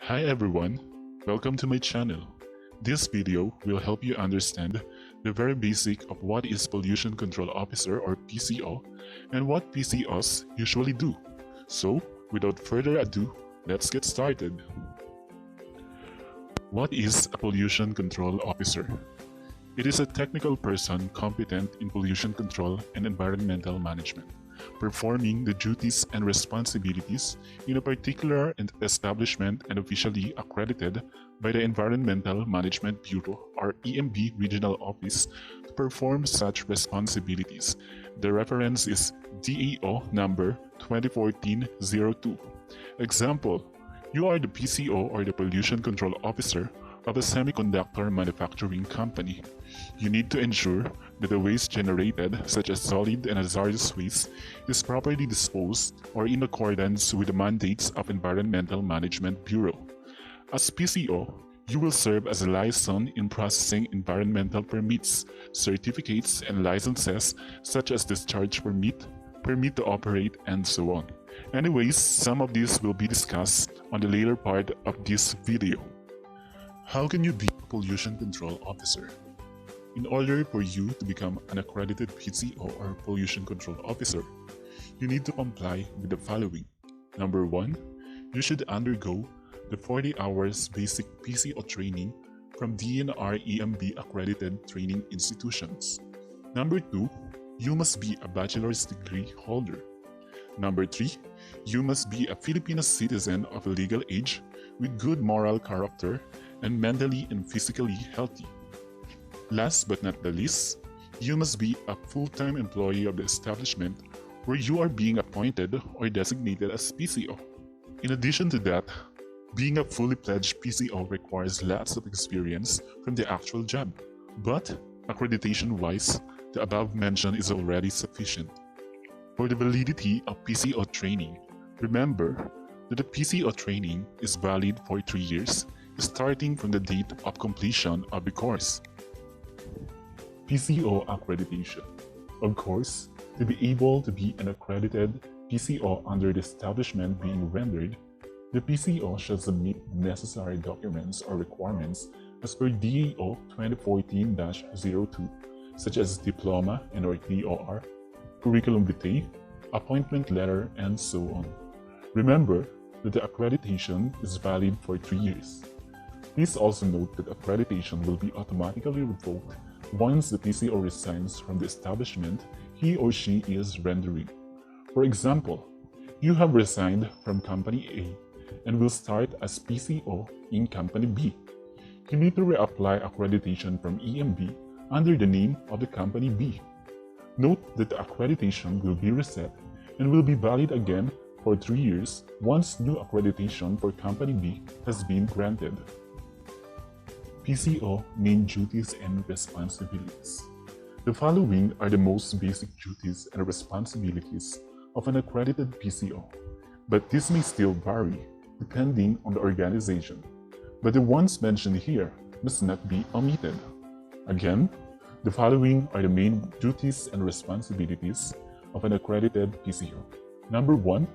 Hi everyone, welcome to my channel. This video will help you understand the very basic of what is Pollution Control Officer or PCO and what PCOs usually do. So, without further ado, let's get started. What is a Pollution Control Officer? It is a technical person competent in pollution control and environmental management, performing the duties and responsibilities in a particular establishment and officially accredited by the Environmental Management Bureau or EMB Regional Office to perform such responsibilities. The reference is DEO number 2014-02. Example, you are the PCO or the Pollution Control Officer of a semiconductor manufacturing company. You need to ensure that the waste generated, such as solid and hazardous waste, is properly disposed or in accordance with the mandates of Environmental Management Bureau. As PCO, you will serve as a liaison in processing environmental permits, certificates, and licenses such as discharge permit, permit to operate, and so on. Anyways, some of these will be discussed on the later part of this video. How can you be a pollution control officer? In order for you to become an accredited PCO or pollution control officer, you need to comply with the following. Number 1, you should undergo the 40 hours basic PCO training from DENR-EMB accredited training institutions. Number 2, you must be a bachelor's degree holder. Number 3, you must be a Filipino citizen of legal age with good moral character and mentally and physically healthy. Last but not the least, you must be a full-time employee of the establishment where you are being appointed or designated as PCO. In addition to that, being a fully pledged PCO requires lots of experience from the actual job, but accreditation-wise, the above mentioned is already sufficient. For the validity of PCO training, remember that the PCO training is valid for 3 years, starting from the date of completion of the course. PCO Accreditation. Of course, to be able to be an accredited PCO under the establishment being rendered, the PCO shall submit necessary documents or requirements as per DEO 2014-02, such as diploma and/or DOR, curriculum vitae, appointment letter, and so on. Remember that the accreditation is valid for 3 years. Please also note that accreditation will be automatically revoked once the PCO resigns from the establishment he or she is rendering. For example, you have resigned from Company A and will start as PCO in Company B. You need to reapply accreditation from EMB under the name of the Company B. Note that the accreditation will be reset and will be valid again for 3 years once new accreditation for Company B has been granted. PCO main duties and responsibilities. The following are the most basic duties and responsibilities of an accredited PCO, but this may still vary depending on the organization. But the ones mentioned here must not be omitted. Again, the following are the main duties and responsibilities of an accredited PCO. Number 1,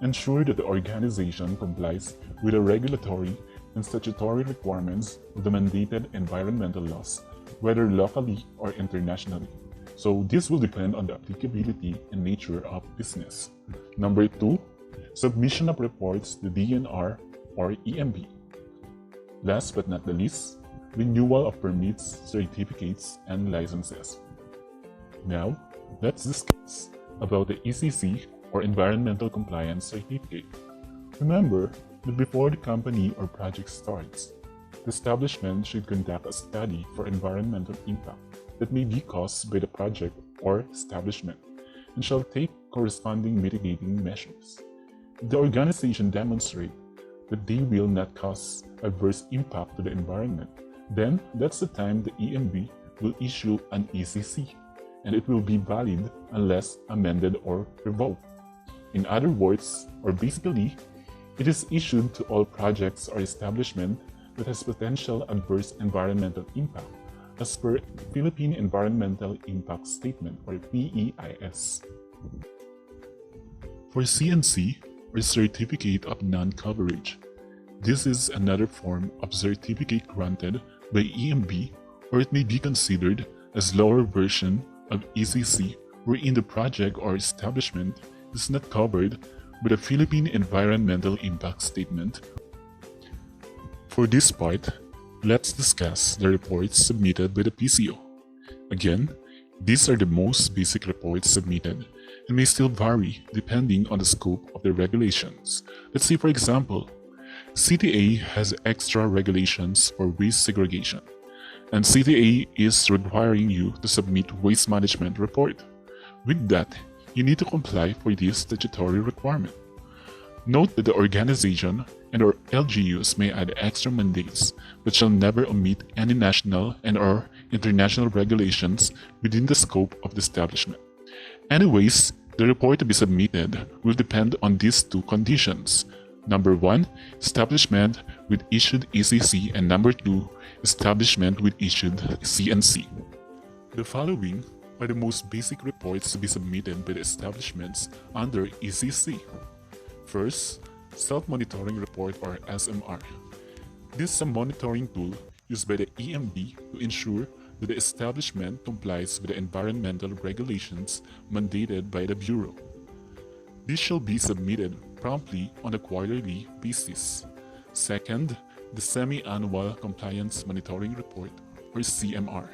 ensure that the organization complies with the regulatory and statutory requirements of the mandated environmental laws, whether locally or internationally. So this will depend on the applicability and nature of business. Number 2, submission of reports to DENR or EMB. Last but not the least, renewal of permits, certificates, and licenses. Now, let's discuss about the ECC or Environmental Compliance Certificate. Remember that before the company or project starts, the establishment should conduct a study for environmental impact that may be caused by the project or establishment and shall take corresponding mitigating measures. If the organization demonstrates that they will not cause adverse impact to the environment, then that's the time the EMB will issue an ECC, and it will be valid unless amended or revoked. In other words, or basically, it is issued to all projects or establishment that has potential adverse environmental impact as per Philippine Environmental Impact Statement or PEIS. For CNC or Certificate of Non-Coverage, This is another form of certificate granted by EMB, or it may be considered as lower version of ECC, wherein the project or establishment is not covered by the Philippine Environmental Impact Statement. For this part, let's discuss the reports submitted by the PCO. Again, these are the most basic reports submitted and may still vary depending on the scope of the regulations. Let's say, for example, CTA has extra regulations for waste segregation, and CTA is requiring you to submit waste management report. With that, you need to comply for this statutory requirement. Note that the organization and/or LGUs may add extra mandates but shall never omit any national and/or international regulations within the scope of the establishment. Anyways, the report to be submitted will depend on these two conditions. Number 1, establishment with issued ECC, and number 2, establishment with issued CNC. The following are the most basic reports to be submitted by the establishments under ECC. First, Self-Monitoring Report or SMR. This is a monitoring tool used by the EMB to ensure that the establishment complies with the environmental regulations mandated by the Bureau. This shall be submitted promptly on a quarterly basis. Second, the Semi-Annual Compliance Monitoring Report or CMR.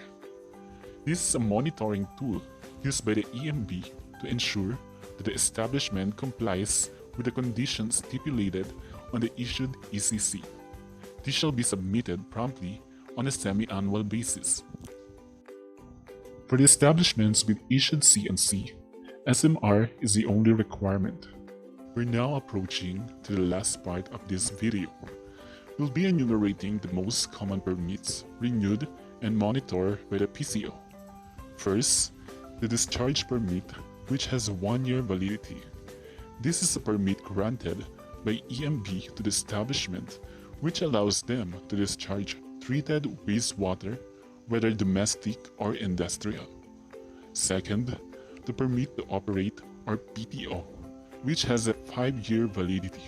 This is a monitoring tool used by the EMB to ensure that the establishment complies with the conditions stipulated on the issued ECC. This shall be submitted promptly on a semi-annual basis. For the establishments with issued CNC, SMR is the only requirement. We're now approaching to the last part of this video. We'll be enumerating the most common permits renewed and monitored by the PCO. First, the discharge permit, which has a 1-year validity. This is a permit granted by EMB to the establishment, which allows them to discharge treated wastewater, whether domestic or industrial. Second, the permit to operate or PTO, which has a 5-year validity.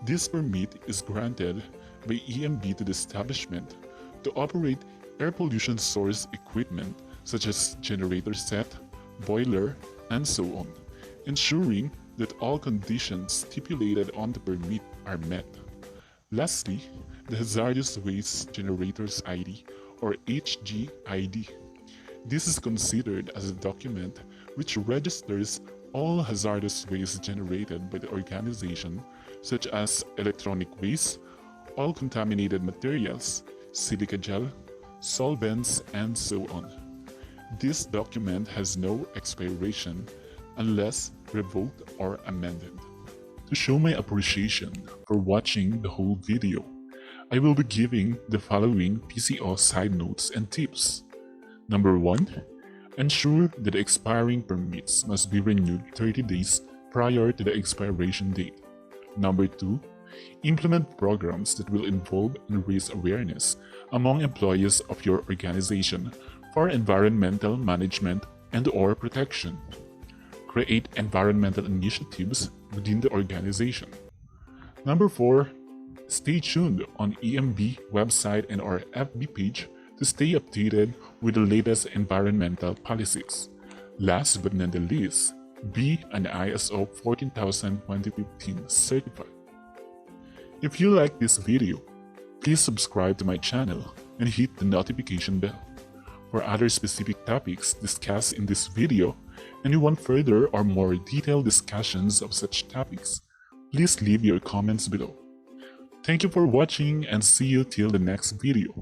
This permit is granted by EMB to the establishment to operate air pollution source equipment such as generator set, boiler, and so on, ensuring that all conditions stipulated on the permit are met. Lastly, the Hazardous Waste Generators ID or HGID. This is considered as a document which registers all hazardous waste generated by the organization, such as electronic waste, all contaminated materials, silica gel, solvents, and so on. This document has no expiration unless revoked or amended. To show my appreciation for watching the whole video, I will be giving the following PCO side notes and tips. Number 1. Ensure that the expiring permits must be renewed 30 days prior to the expiration date. Number 2. Implement programs that will involve and raise awareness among employees of your organization for environmental management and/or protection. Create environmental initiatives within the organization. Number 4. Stay tuned on EMB website and our FB page to stay updated with the latest environmental policies. Last but not the least, be an ISO 14000:2015 certified. If you like this video, please subscribe to my channel and hit the notification bell. For other specific topics discussed in this video, and you want further or more detailed discussions of such topics, please leave your comments below. Thank you for watching and see you till the next video.